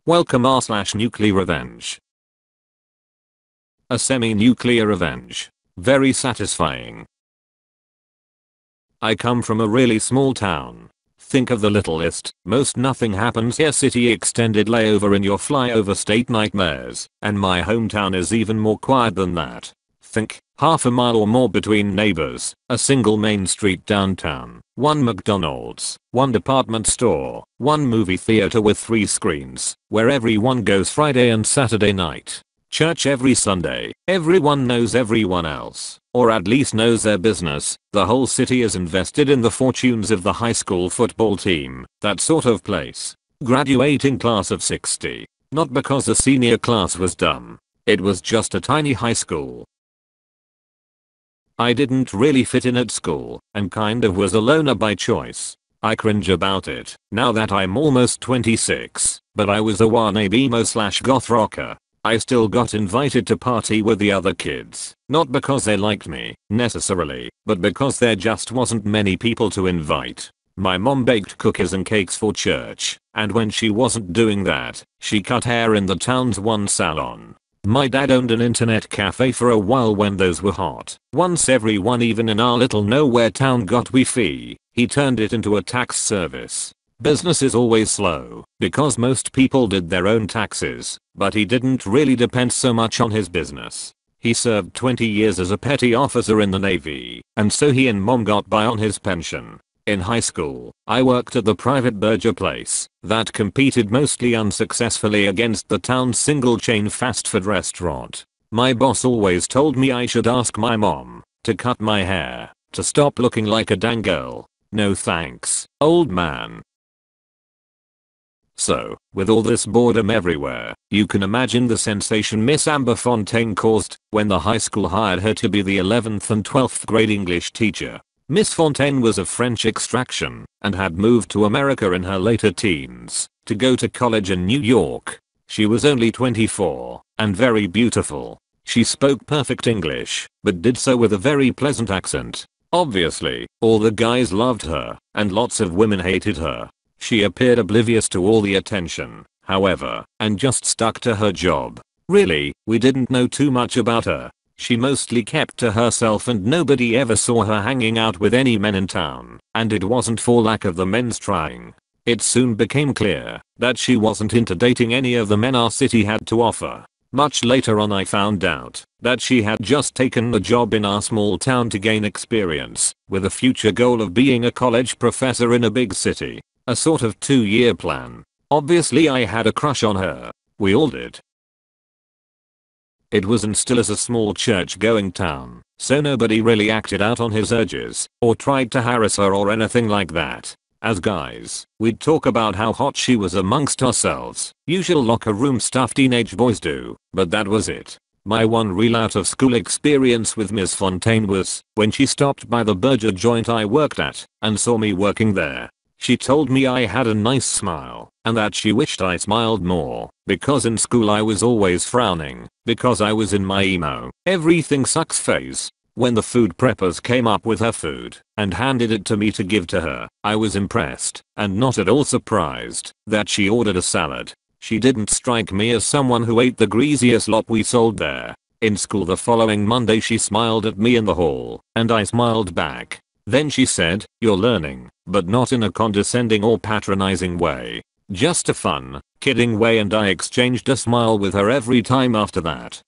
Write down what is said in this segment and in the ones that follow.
Welcome r/nuclear revenge. A semi-nuclear revenge. Very satisfying. I come from a really small town. Think of the littlest, most nothing happens here city extended layover in your flyover state nightmares, and my hometown is even more quiet than that. Think, half a mile or more between neighbors, a single main street downtown, one McDonald's, one department store, one movie theater with 3 screens, where everyone goes Friday and Saturday night. Church every Sunday, everyone knows everyone else, or at least knows their business. The whole city is invested in the fortunes of the high school football team, that sort of place. Graduating class of 60. Not because the senior class was dumb. It was just a tiny high school. I didn't really fit in at school, and kind of was a loner by choice. I cringe about it, now that I'm almost 26, but I was a wannabe emo/goth rocker. I still got invited to party with the other kids, not because they liked me, necessarily, but because there just wasn't many people to invite. My mom baked cookies and cakes for church, and when she wasn't doing that, she cut hair in the town's one salon. My dad owned an internet cafe for a while when those were hot. Once everyone even in our little nowhere town got Wi-Fi, he turned it into a tax service. Business is always slow, because most people did their own taxes, but he didn't really depend so much on his business. He served 20 years as a petty officer in the Navy, and so he and mom got by on his pension. In high school, I worked at the private burger place that competed mostly unsuccessfully against the town's single chain fast food restaurant. My boss always told me I should ask my mom to cut my hair, to stop looking like a dang girl. No thanks, old man. So, with all this boredom everywhere, you can imagine the sensation Miss Amber Fontaine caused when the high school hired her to be the 11th and 12th grade English teacher. Miss Fontaine was of French extraction and had moved to America in her later teens to go to college in New York. She was only 24 and very beautiful. She spoke perfect English, but did so with a very pleasant accent. Obviously, all the guys loved her, and lots of women hated her. She appeared oblivious to all the attention, however, and just stuck to her job. Really, we didn't know too much about her. She mostly kept to herself and nobody ever saw her hanging out with any men in town, and it wasn't for lack of the men's trying. It soon became clear that she wasn't into dating any of the men our city had to offer. Much later on I found out that she had just taken a job in our small town to gain experience, with a future goal of being a college professor in a big city. A sort of 2-year plan. Obviously I had a crush on her. We all did. It was and still is a small church-going town, so nobody really acted out on his urges, or tried to harass her or anything like that. As guys, we'd talk about how hot she was amongst ourselves. Usual locker room stuff teenage boys do, but that was it. My one real out of school experience with Miss Fontaine was when she stopped by the burger joint I worked at and saw me working there. She told me I had a nice smile and that she wished I smiled more because in school I was always frowning because I was in my emo everything sucks phase. When the food preppers came up with her food and handed it to me to give to her, I was impressed and not at all surprised that she ordered a salad. She didn't strike me as someone who ate the greasiest lot we sold there. In school the following Monday she smiled at me in the hall and I smiled back. Then she said, "You're learning," but not in a condescending or patronizing way. Just a fun, kidding way, and I exchanged a smile with her every time after that.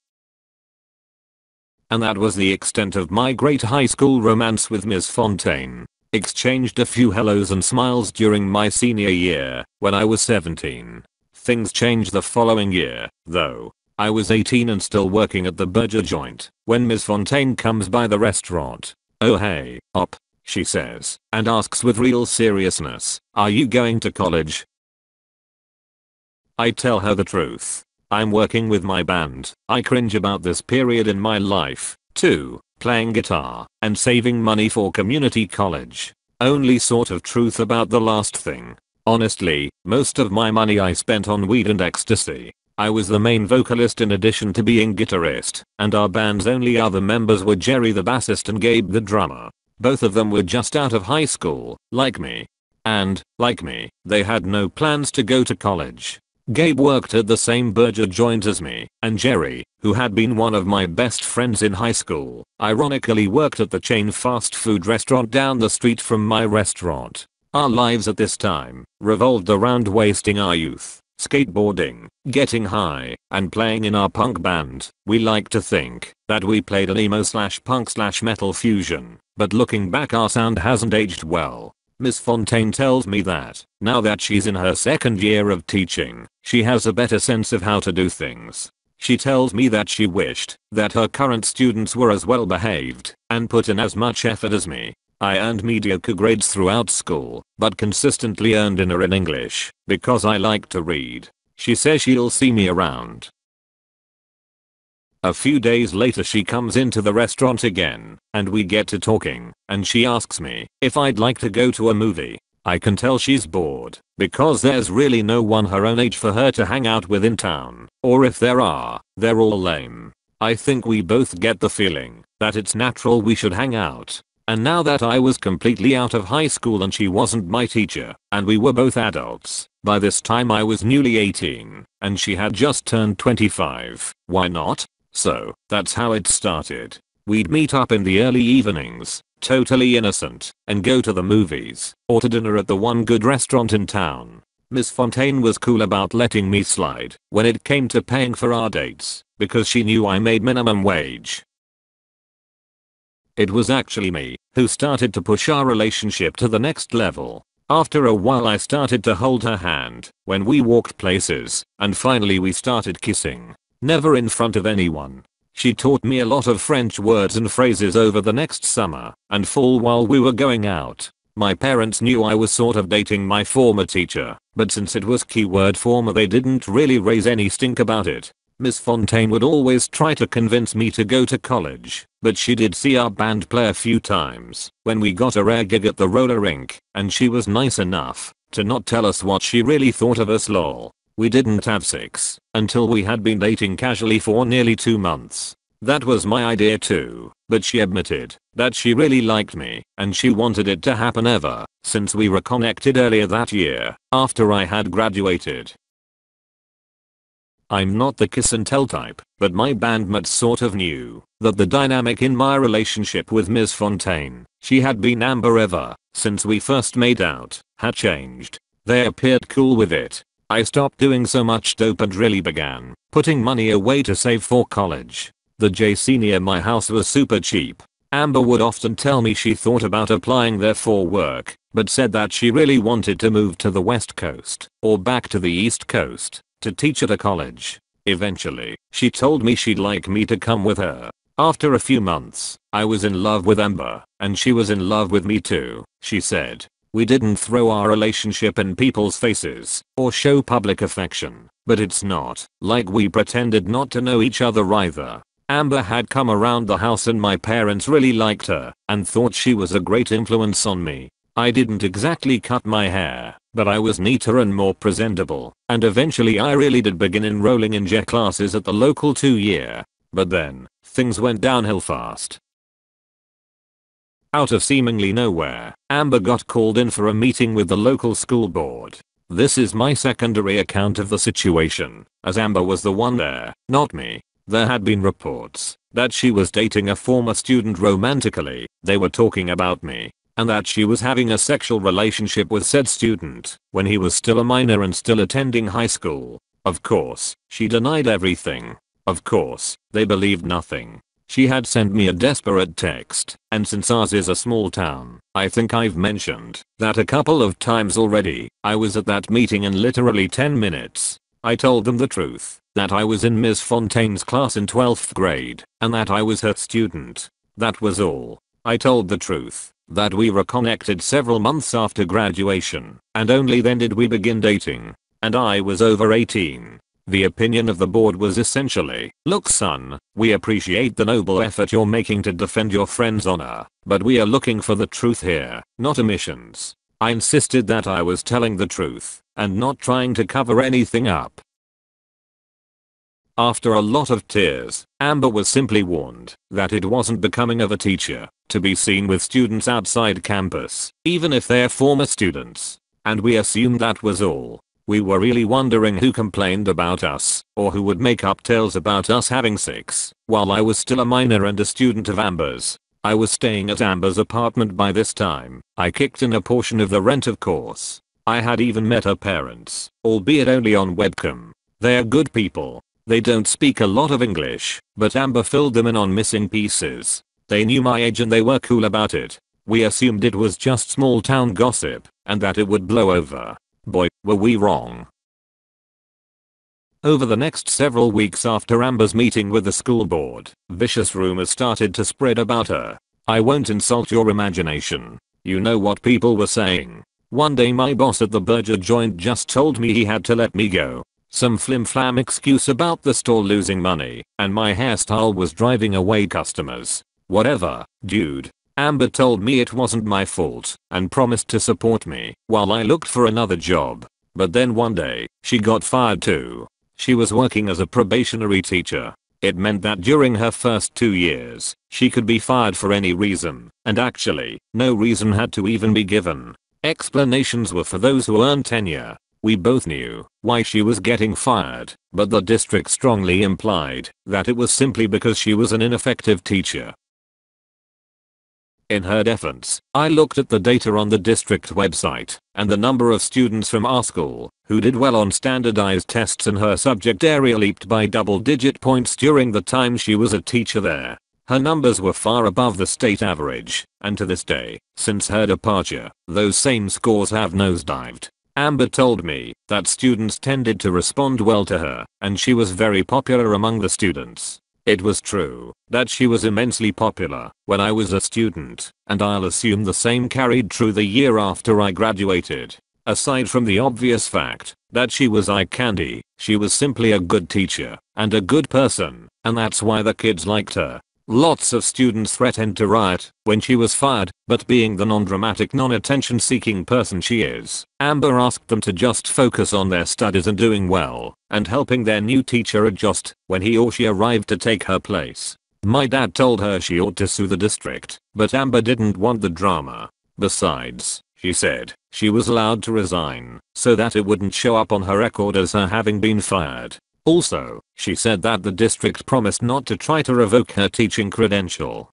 And that was the extent of my great high school romance with Miss Fontaine. Exchanged a few hellos and smiles during my senior year, when I was 17. Things changed the following year, though. I was 18 and still working at the burger joint, when Miss Fontaine comes by the restaurant. "Oh hey, op," she says, and asks with real seriousness, "Are you going to college?" I tell her the truth. I'm working with my band. I cringe about this period in my life, too, playing guitar and saving money for community college. Only sort of truth about the last thing. Honestly, most of my money I spent on weed and ecstasy. I was the main vocalist in addition to being guitarist, and our band's only other members were Jerry the bassist and Gabe the drummer. Both of them were just out of high school, like me. And, like me, they had no plans to go to college. Gabe worked at the same burger joint as me, and Jerry, who had been one of my best friends in high school, ironically worked at the chain fast food restaurant down the street from my restaurant. Our lives at this time revolved around wasting our youth, skateboarding, getting high, and playing in our punk band. We like to think that we played an emo/punk/metal fusion, but looking back our sound hasn't aged well. Miss Fontaine tells me that, now that she's in her second year of teaching, she has a better sense of how to do things. She tells me that she wished that her current students were as well behaved and put in as much effort as me. I earned mediocre grades throughout school, but consistently earned in English, because I like to read. She says she'll see me around. A few days later she comes into the restaurant again, and we get to talking, and she asks me if I'd like to go to a movie. I can tell she's bored, because there's really no one her own age for her to hang out with in town, or if there are, they're all lame. I think we both get the feeling that it's natural we should hang out. And now that I was completely out of high school and she wasn't my teacher, and we were both adults, by this time I was newly 18, and she had just turned 25, why not? So, that's how it started. We'd meet up in the early evenings, totally innocent, and go to the movies, or to dinner at the one good restaurant in town. Miss Fontaine was cool about letting me slide when it came to paying for our dates, because she knew I made minimum wage. It was actually me who started to push our relationship to the next level. After a while I started to hold her hand when we walked places, and finally we started kissing. Never in front of anyone. She taught me a lot of French words and phrases over the next summer and fall while we were going out. My parents knew I was sort of dating my former teacher, but since it was keyword former they didn't really raise any stink about it. Miss Fontaine would always try to convince me to go to college, but she did see our band play a few times when we got a rare gig at the roller rink, and she was nice enough to not tell us what she really thought of us lol. We didn't have sex until we had been dating casually for nearly 2 months. That was my idea too, but she admitted that she really liked me and she wanted it to happen ever since we reconnected earlier that year after I had graduated. I'm not the kiss and tell type, but my bandmates sort of knew that the dynamic in my relationship with Ms. Fontaine, she had been Amber ever since we first made out, had changed. They appeared cool with it. I stopped doing so much dope and really began putting money away to save for college. The JC near my house was super cheap. Amber would often tell me she thought about applying there for work, but said that she really wanted to move to the West Coast or back to the East Coast to teach at a college. Eventually, she told me she'd like me to come with her. After a few months, I was in love with Amber, and she was in love with me too, she said. We didn't throw our relationship in people's faces or show public affection, but it's not like we pretended not to know each other either. Amber had come around the house and my parents really liked her and thought she was a great influence on me. I didn't exactly cut my hair, but I was neater and more presentable, and eventually I really did begin enrolling in JE classes at the local 2-year. But then, things went downhill fast. Out of seemingly nowhere, Amber got called in for a meeting with the local school board. This is my secondary account of the situation, as Amber was the one there, not me. There had been reports that she was dating a former student romantically, they were talking about me, and that she was having a sexual relationship with said student when he was still a minor and still attending high school. Of course, she denied everything. Of course, they believed nothing. She had sent me a desperate text, and since ours is a small town, I think I've mentioned that a couple of times already. I was at that meeting in literally 10 minutes. I told them the truth, that I was in Ms. Fontaine's class in 12th grade, and that I was her student. That was all. I told the truth, that we reconnected several months after graduation, and only then did we begin dating. And I was over 18. The opinion of the board was essentially, look son, we appreciate the noble effort you're making to defend your friend's honor, but we are looking for the truth here, not omissions. I insisted that I was telling the truth, and not trying to cover anything up. After a lot of tears, Amber was simply warned that it wasn't becoming of a teacher to be seen with students outside campus, even if they're former students. And we assumed that was all. We were really wondering who complained about us, or who would make up tales about us having sex, while I was still a minor and a student of Amber's. I was staying at Amber's apartment by this time. I kicked in a portion of the rent, of course. I had even met her parents, albeit only on webcam. They are good people. They don't speak a lot of English, but Amber filled them in on missing pieces. They knew my age and they were cool about it. We assumed it was just small town gossip, and that it would blow over. Boy, were we wrong. Over the next several weeks after Amber's meeting with the school board, vicious rumors started to spread about her. I won't insult your imagination. You know what people were saying. One day my boss at the burger joint just told me he had to let me go. Some flim-flam excuse about the store losing money, and my hairstyle was driving away customers. Whatever, dude. Amber told me it wasn't my fault, and promised to support me while I looked for another job. But then one day, she got fired too. She was working as a probationary teacher. It meant that during her first 2 years, she could be fired for any reason, and actually, no reason had to even be given. Explanations were for those who earned tenure. We both knew why she was getting fired, but the district strongly implied that it was simply because she was an ineffective teacher. In her defense, I looked at the data on the district website, and the number of students from our school who did well on standardized tests in her subject area leaped by double-digit points during the time she was a teacher there. Her numbers were far above the state average, and to this day, since her departure, those same scores have nosedived. Amber told me that students tended to respond well to her, and she was very popular among the students. It was true that she was immensely popular when I was a student, and I'll assume the same carried true the year after I graduated. Aside from the obvious fact that she was eye candy, she was simply a good teacher and a good person, and that's why the kids liked her. Lots of students threatened to riot when she was fired, but being the non-dramatic, non-attention seeking person she is, Amber asked them to just focus on their studies and doing well, and helping their new teacher adjust when he or she arrived to take her place. My dad told her she ought to sue the district, but Amber didn't want the drama. Besides, she said, she was allowed to resign, so that it wouldn't show up on her record as her having been fired. Also, she said that the district promised not to try to revoke her teaching credential.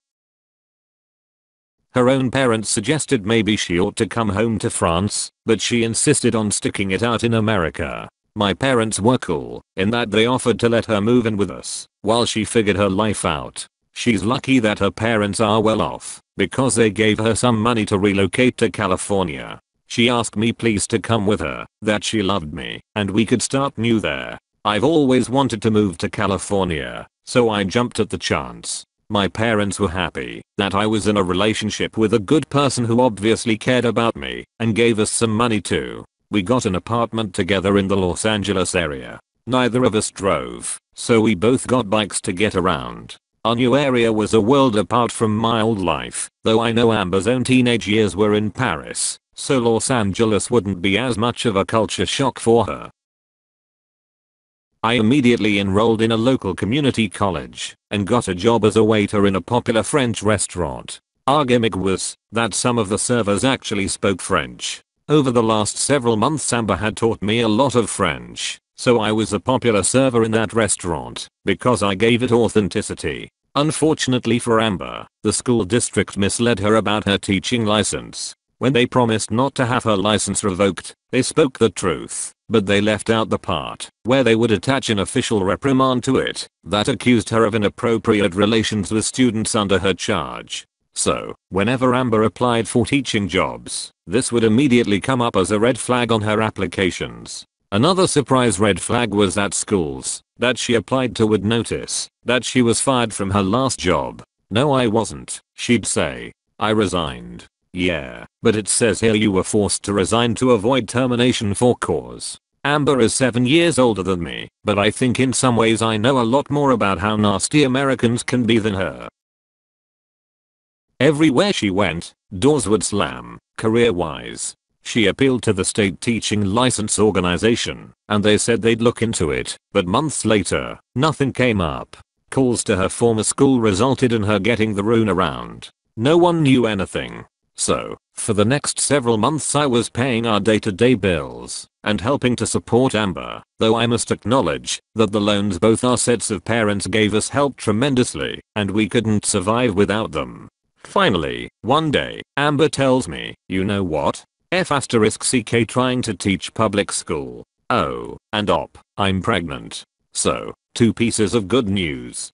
Her own parents suggested maybe she ought to come home to France, but she insisted on sticking it out in America. My parents were cool, in that they offered to let her move in with us, while she figured her life out. She's lucky that her parents are well off, because they gave her some money to relocate to California. She asked me please to come with her, that she loved me, and we could start new there. I've always wanted to move to California, so I jumped at the chance. My parents were happy that I was in a relationship with a good person who obviously cared about me and gave us some money too. We got an apartment together in the Los Angeles area. Neither of us drove, so we both got bikes to get around. Our new area was a world apart from my old life, though I know Amber's own teenage years were in Paris, so Los Angeles wouldn't be as much of a culture shock for her. I immediately enrolled in a local community college and got a job as a waiter in a popular French restaurant. Our gimmick was that some of the servers actually spoke French. Over the last several months Amber had taught me a lot of French, so I was a popular server in that restaurant because I gave it authenticity. Unfortunately for Amber, the school district misled her about her teaching license. When they promised not to have her license revoked, they spoke the truth, but they left out the part where they would attach an official reprimand to it that accused her of inappropriate relations with students under her charge. So, whenever Amber applied for teaching jobs, this would immediately come up as a red flag on her applications. Another surprise red flag was that schools that she applied to would notice that she was fired from her last job. "No, I wasn't," she'd say. "I resigned." "Yeah, but it says here you were forced to resign to avoid termination for cause." Amber is 7 years older than me, but I think in some ways I know a lot more about how nasty Americans can be than her. Everywhere she went, doors would slam, career-wise. She appealed to the state teaching license organization, and they said they'd look into it, but months later, nothing came up. Calls to her former school resulted in her getting the runaround. No one knew anything. So, For the next several months I was paying our day-to-day bills and helping to support Amber, though I must acknowledge that the loans both our sets of parents gave us helped tremendously and we couldn't survive without them. Finally, one day, Amber tells me, you know what? F***ck trying to teach public school. Oh, and I'm pregnant. So, 2 pieces of good news.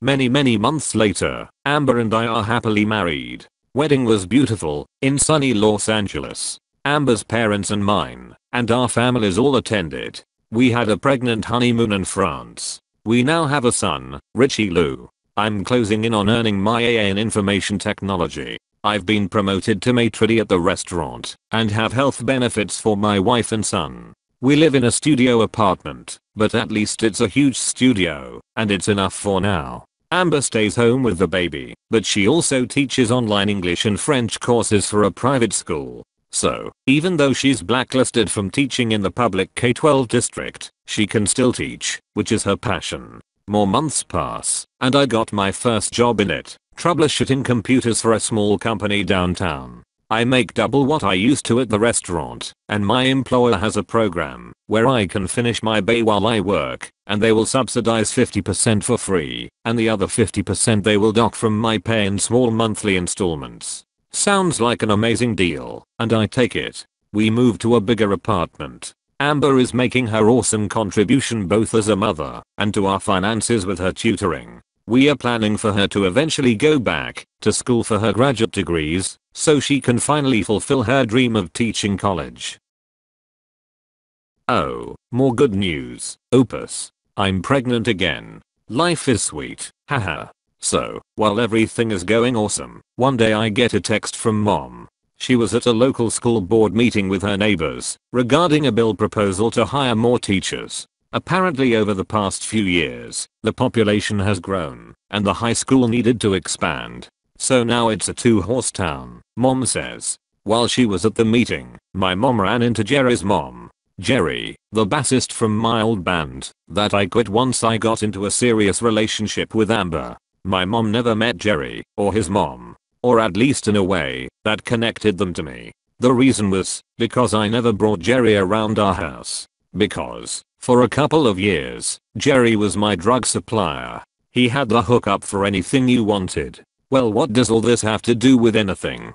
Many months later, Amber and I are happily married. Wedding was beautiful, in sunny Los Angeles. Amber's parents and mine, and our families all attended. We had a pregnant honeymoon in France. We now have a son, Richie Lou. I'm closing in on earning my AA in information technology. I've been promoted to maitre d' at the restaurant, and have health benefits for my wife and son. We live in a studio apartment, but at least it's a huge studio, and it's enough for now. Amber stays home with the baby, but she also teaches online English and French courses for a private school. So, even though she's blacklisted from teaching in the public K-12 district, she can still teach, which is her passion. More months pass, and I got my first job in it, troubleshooting computers for a small company downtown. I make double what I used to at the restaurant, and my employer has a program where I can finish my bay while I work, and they will subsidize 50% for free, and the other 50% they will dock from my pay in small monthly installments. Sounds like an amazing deal, and I take it. We move to a bigger apartment. Amber is making her awesome contribution both as a mother and to our finances with her tutoring. We are planning for her to eventually go back to school for her graduate degrees, so she can finally fulfill her dream of teaching college. Oh, more good news. Opus. I'm pregnant again. Life is sweet, haha. So, while everything is going awesome, one day I get a text from mom. She was at a local school board meeting with her neighbors regarding a bill proposal to hire more teachers. Apparently over the past few years, the population has grown, and the high school needed to expand. So now it's a 2-horse town, mom says. While she was at the meeting, my mom ran into Jerry's mom. Jerry, the bassist from my old band, that I quit once I got into a serious relationship with Amber. My mom never met Jerry, or his mom. Or at least in a way that connected them to me. The reason was because I never brought Jerry around our house. Because, for a couple of years, Jerry was my drug supplier. He had the hookup for anything you wanted. Well, what does all this have to do with anything?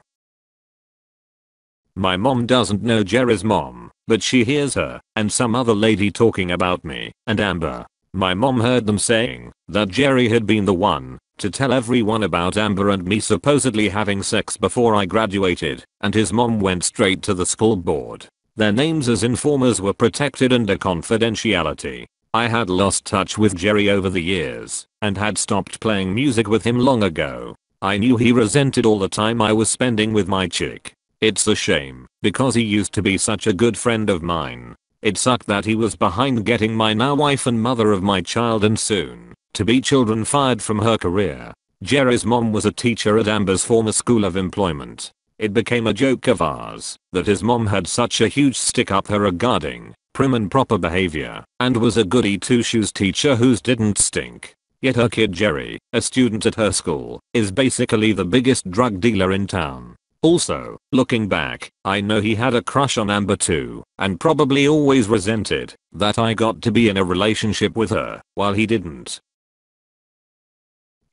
My mom doesn't know Jerry's mom, but she hears her and some other lady talking about me and Amber. My mom heard them saying that Jerry had been the one to tell everyone about Amber and me supposedly having sex before I graduated, and his mom went straight to the school board. Their names as informers were protected under confidentiality. I had lost touch with Jerry over the years and had stopped playing music with him long ago. I knew he resented all the time I was spending with my chick. It's a shame, because he used to be such a good friend of mine. It sucked that he was behind getting my now wife and mother of my child and soon to be children fired from her career. Jerry's mom was a teacher at Amber's former school of employment. It became a joke of ours that his mom had such a huge stick up her regarding prim and proper behavior and was a goody two-shoes teacher whose didn't stink. Yet her kid Jerry, a student at her school, is basically the biggest drug dealer in town. Also, looking back, I know he had a crush on Amber too, and probably always resented that I got to be in a relationship with her while he didn't.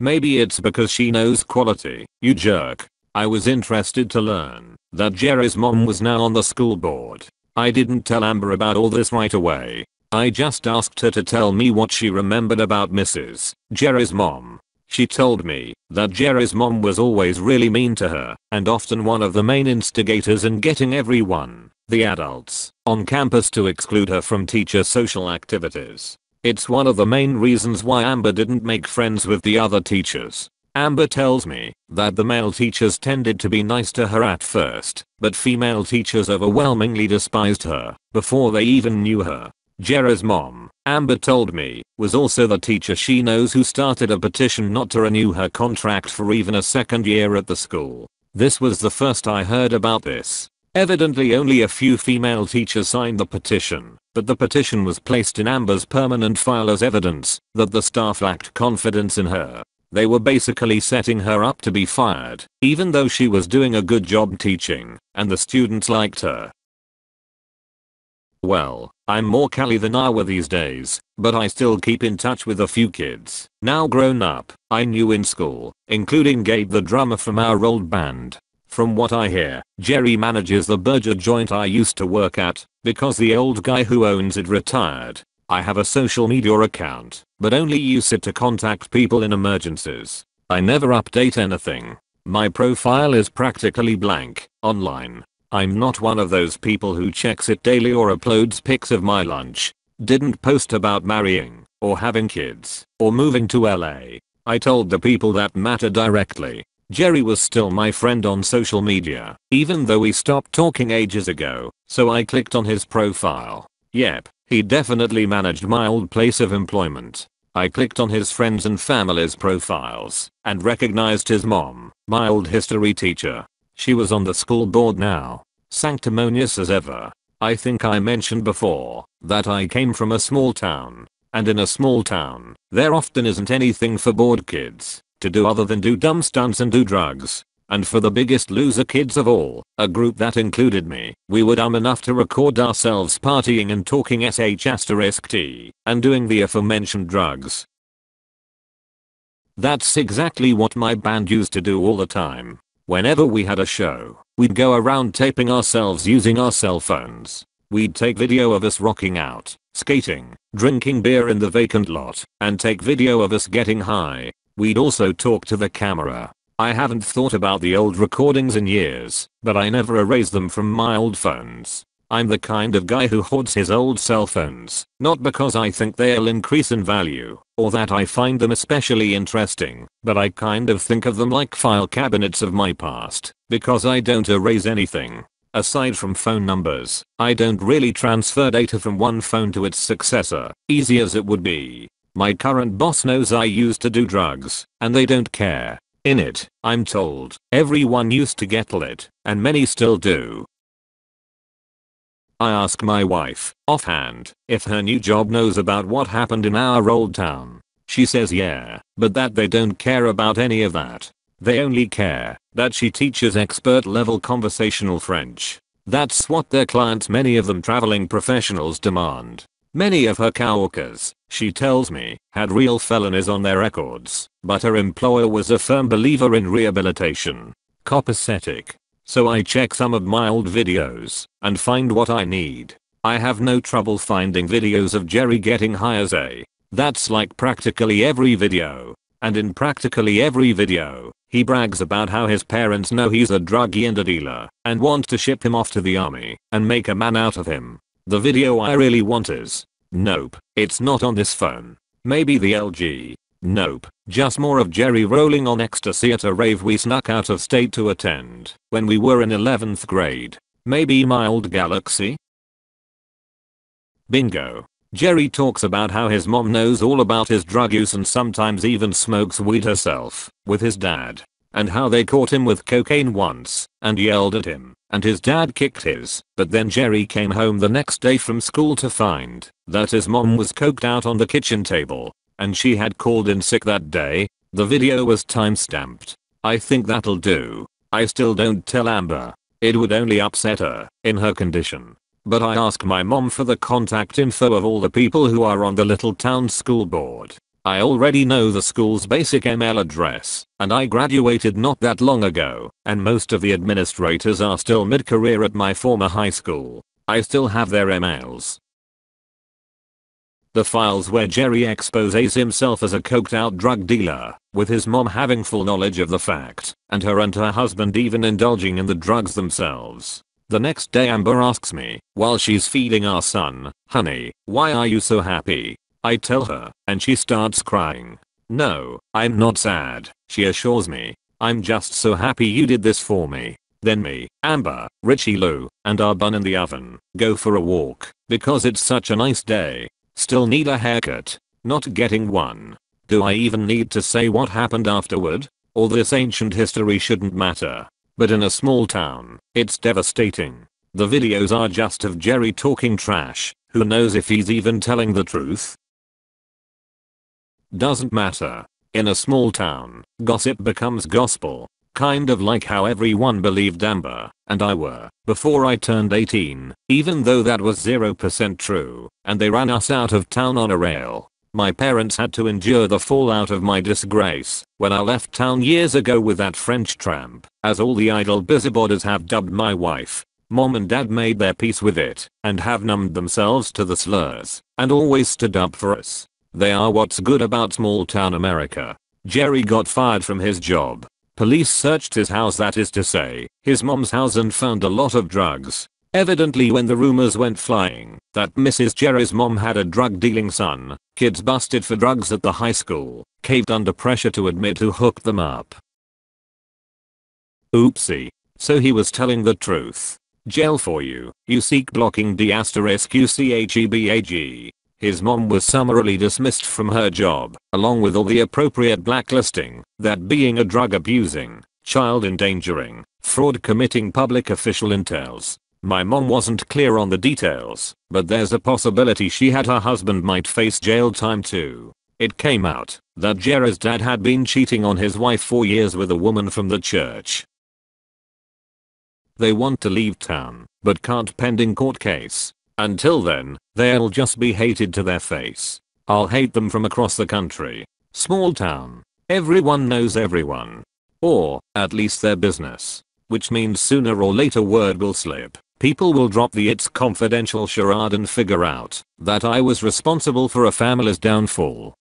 Maybe it's because she knows quality, you jerk. I was interested to learn that Jerry's mom was now on the school board. I didn't tell Amber about all this right away. I just asked her to tell me what she remembered about Mrs. Jerry's mom. She told me that Jerry's mom was always really mean to her and often one of the main instigators in getting everyone, the adults, on campus to exclude her from teacher social activities. It's one of the main reasons why Amber didn't make friends with the other teachers. Amber tells me that the male teachers tended to be nice to her at first, but female teachers overwhelmingly despised her before they even knew her. Jerry's mom, Amber told me, was also the teacher she knows who started a petition not to renew her contract for even a second year at the school. This was the first I heard about this. Evidently only a few female teachers signed the petition, but the petition was placed in Amber's permanent file as evidence that the staff lacked confidence in her. They were basically setting her up to be fired, even though she was doing a good job teaching, and the students liked her. Well, I'm more Cali than Iowa these days, but I still keep in touch with a few kids, now grown up, I knew in school, including Gabe the drummer from our old band. From what I hear, Jerry manages the burger joint I used to work at, because the old guy who owns it retired. I have a social media account, but only use it to contact people in emergencies. I never update anything. My profile is practically blank, online. I'm not one of those people who checks it daily or uploads pics of my lunch. Didn't post about marrying, or having kids, or moving to LA. I told the people that matter directly. Jerry was still my friend on social media, even though we stopped talking ages ago, so I clicked on his profile. Yep, he definitely managed my old place of employment. I clicked on his friends and family's profiles, and recognized his mom, my old history teacher. She was on the school board now, sanctimonious as ever. I think I mentioned before that I came from a small town, and in a small town, there often isn't anything for bored kids to do other than do dumb stunts and do drugs. And for the biggest loser kids of all, a group that included me, we were dumb enough to record ourselves partying and talking sh*t and doing the aforementioned drugs. That's exactly what my band used to do all the time. Whenever we had a show, we'd go around taping ourselves using our cell phones. We'd take video of us rocking out, skating, drinking beer in the vacant lot, and take video of us getting high. We'd also talk to the camera. I haven't thought about the old recordings in years, but I never erase them from my old phones. I'm the kind of guy who hoards his old cell phones, not because I think they'll increase in value, or that I find them especially interesting, but I kind of think of them like file cabinets of my past, because I don't erase anything. Aside from phone numbers, I don't really transfer data from one phone to its successor, easy as it would be. My current boss knows I used to do drugs, and they don't care. In it, I'm told, everyone used to get lit, and many still do. I ask my wife, offhand, if her new job knows about what happened in our old town. She says yeah, but that they don't care about any of that. They only care that she teaches expert level conversational French. That's what their clients, many of them traveling professionals, demand. Many of her coworkers, she tells me, had real felonies on their records, but her employer was a firm believer in rehabilitation. Copacetic. So I check some of my old videos and find what I need. I have no trouble finding videos of Jerry getting high as a. That's like practically every video. And in practically every video, he brags about how his parents know he's a druggie and a dealer and want to ship him off to the army and make a man out of him. The video I really want is, nope, it's not on this phone. Maybe the LG. Nope, just more of Jerry rolling on ecstasy at a rave we snuck out of state to attend when we were in 11th grade. Maybe my old Galaxy? Bingo. Jerry talks about how his mom knows all about his drug use and sometimes even smokes weed herself with his dad. And how they caught him with cocaine once and yelled at him, and his dad kicked his, but then Jerry came home the next day from school to find that his mom was coked out on the kitchen table, and she had called in sick that day. The video was timestamped. I think that'll do. I still don't tell Amber. It would only upset her, in her condition. But I ask my mom for the contact info of all the people who are on the little town school board. I already know the school's basic email address, and I graduated not that long ago, and most of the administrators are still mid-career at my former high school. I still have their emails. The files where Jerry exposes himself as a coked out drug dealer, with his mom having full knowledge of the fact, and her husband even indulging in the drugs themselves. The next day Amber asks me, while she's feeding our son, "Honey, why are you so happy?" I tell her, and she starts crying. "No, I'm not sad," she assures me. "I'm just so happy you did this for me." Then me, Amber, Richie Lou, and our bun in the oven go for a walk, because it's such a nice day. Still need a haircut. Not getting one. Do I even need to say what happened afterward? All this ancient history shouldn't matter. But in a small town, it's devastating. The videos are just of Jerry talking trash. Who knows if he's even telling the truth? Doesn't matter. In a small town, gossip becomes gospel. Kind of like how everyone believed Amber and I were before I turned 18, even though that was 0% true, and they ran us out of town on a rail. My parents had to endure the fallout of my disgrace when I left town years ago with that French tramp, as all the idle busybodies have dubbed my wife. Mom and dad made their peace with it and have numbed themselves to the slurs and always stood up for us. They are what's good about small town America. Jerry got fired from his job. Police searched his house, that is to say, his mom's house, and found a lot of drugs. Evidently, when the rumors went flying that Mrs. Jerry's mom had a drug-dealing son, kids busted for drugs at the high school caved under pressure to admit who hooked them up. Oopsie. So he was telling the truth. Jail for you. You seek blocking D*UCHEBAG. His mom was summarily dismissed from her job, along with all the appropriate blacklisting, that being a drug abusing, child endangering, fraud committing public official entails. My mom wasn't clear on the details, but there's a possibility she had her husband might face jail time too. It came out that Jerry's dad had been cheating on his wife for years with a woman from the church. They want to leave town, but can't pending court case. Until then, they'll just be hated to their face. I'll hate them from across the country. Small town. Everyone knows everyone. Or, at least their business. Which means sooner or later word will slip. People will drop the "it's confidential" charade and figure out that I was responsible for a family's downfall.